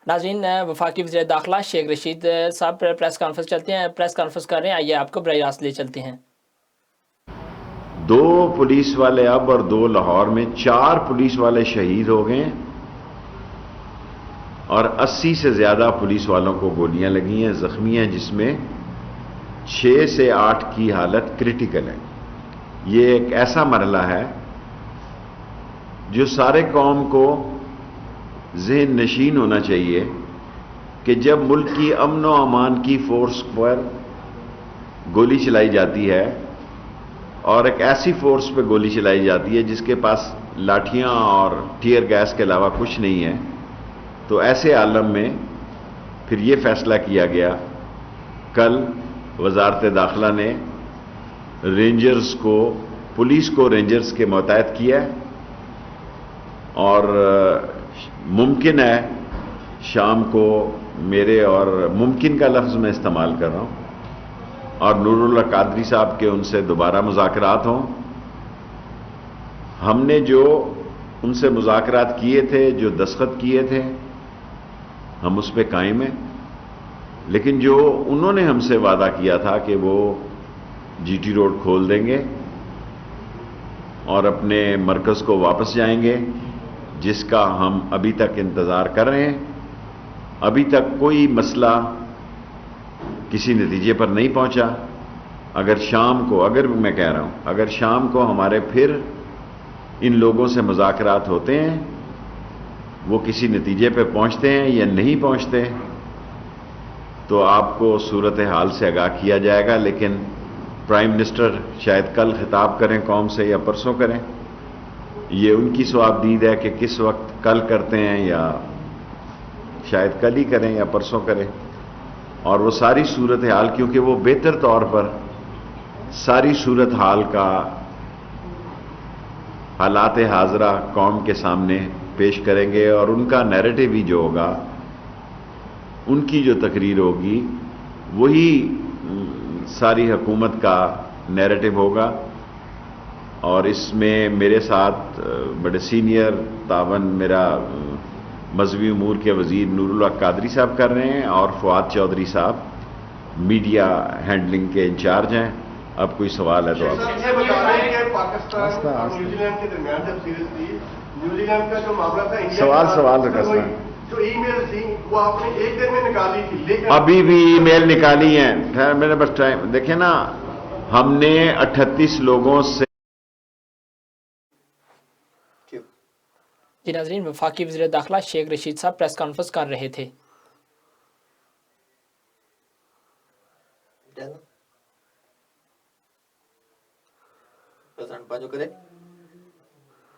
नाज़रीन, वफाकी वज़ीर दाखिला शेख रशीद साहब प्रेस कॉन्फ्रेंस प्रेस कॉन्फ्रेंस कर रहे हैं। आइए आपको बराह रास्त ले चलते हैं। 2 पुलिस वाले अब और 2 लाहौर में, 4 पुलिस वाले शहीद हो गए और 80 से ज्यादा पुलिस वालों को गोलियां लगी हैं, जख्मी हैं, जिसमें 6 से 8 की हालत क्रिटिकल है। ये एक ऐसा मरहला है जो सारे कौम को ज़हन नशीन होना चाहिए कि जब मुल्क की अमन व अमान की फोर्स पर गोली चलाई जाती है और एक ऐसी फोर्स पे गोली चलाई जाती है जिसके पास लाठियां और टीयर गैस के अलावा कुछ नहीं है, तो ऐसे आलम में फिर ये फैसला किया गया। कल वजारत दाखिला ने रेंजर्स को, पुलिस को रेंजर्स के मुतहद किया है और मुमकिन है शाम को मेरे, और मुमकिन का लफ्ज़ मैं इस्तेमाल कर रहा हूँ, और नूरुल्लाह कादरी साहब के उनसे दोबारा मुज़ाकरात हों। हमने जो उनसे मुज़ाकरात किए थे, जो दस्तखत किए थे, हम उस पर कायम हैं, लेकिन जो उन्होंने हमसे वादा किया था कि वो जीटी रोड खोल देंगे और अपने मरकज़ को वापस जाएंगे, जिसका हम अभी तक इंतज़ार कर रहे हैं। अभी तक कोई मसला किसी नतीजे पर नहीं पहुंचा। अगर शाम को, अगर मैं कह रहा हूं, अगर शाम को हमारे फिर इन लोगों से मुज़ाकरात होते हैं, वो किसी नतीजे पे पहुंचते हैं या नहीं पहुंचते, तो आपको सूरत हाल से आगाह किया जाएगा। लेकिन प्राइम मिनिस्टर शायद कल खिताब करें कौम से या परसों करें, ये उनकी सवाबदीद है कि किस वक्त कल करते हैं, या शायद कल ही करें या परसों करें। और वो सारी सूरत हाल, क्योंकि वो बेहतर तौर पर सारी सूरत हाल का हालात हाजरा कौम के सामने पेश करेंगे, और उनका नैरेटिव ही जो होगा, उनकी जो तकरीर होगी, वही सारी हुकूमत का नैरेटिव होगा। और इसमें मेरे साथ बड़े सीनियर तावन मेरा मजहबी उमूर के वज़ीर नूरुल्लाह कादरी साहब कर रहे हैं, और फुआद चौधरी साहब मीडिया हैंडलिंग के इंचार्ज हैं। अब कोई सवाल है तो आप बता रहे हैं कि पाकिस्तान और न्यूजीलैंड के दरमियान जब सीरीज थी, न्यूजीलैंड का जो मामला था, सवाल रखा, जो ईमेल थी वो आपने एक दिन में निकाली थी, लेकिन अभी भी ईमेल निकाली हैं। खैर मेरे बस टाइम देखें ना, हमने 38 लोगों से। जी नाज़रीन, वफाकी वज़ीर दाखिला शेख रशीद साहब प्रेस कॉन्फ्रेंस कर रहे थे। प्रेजेंट बाजू करें।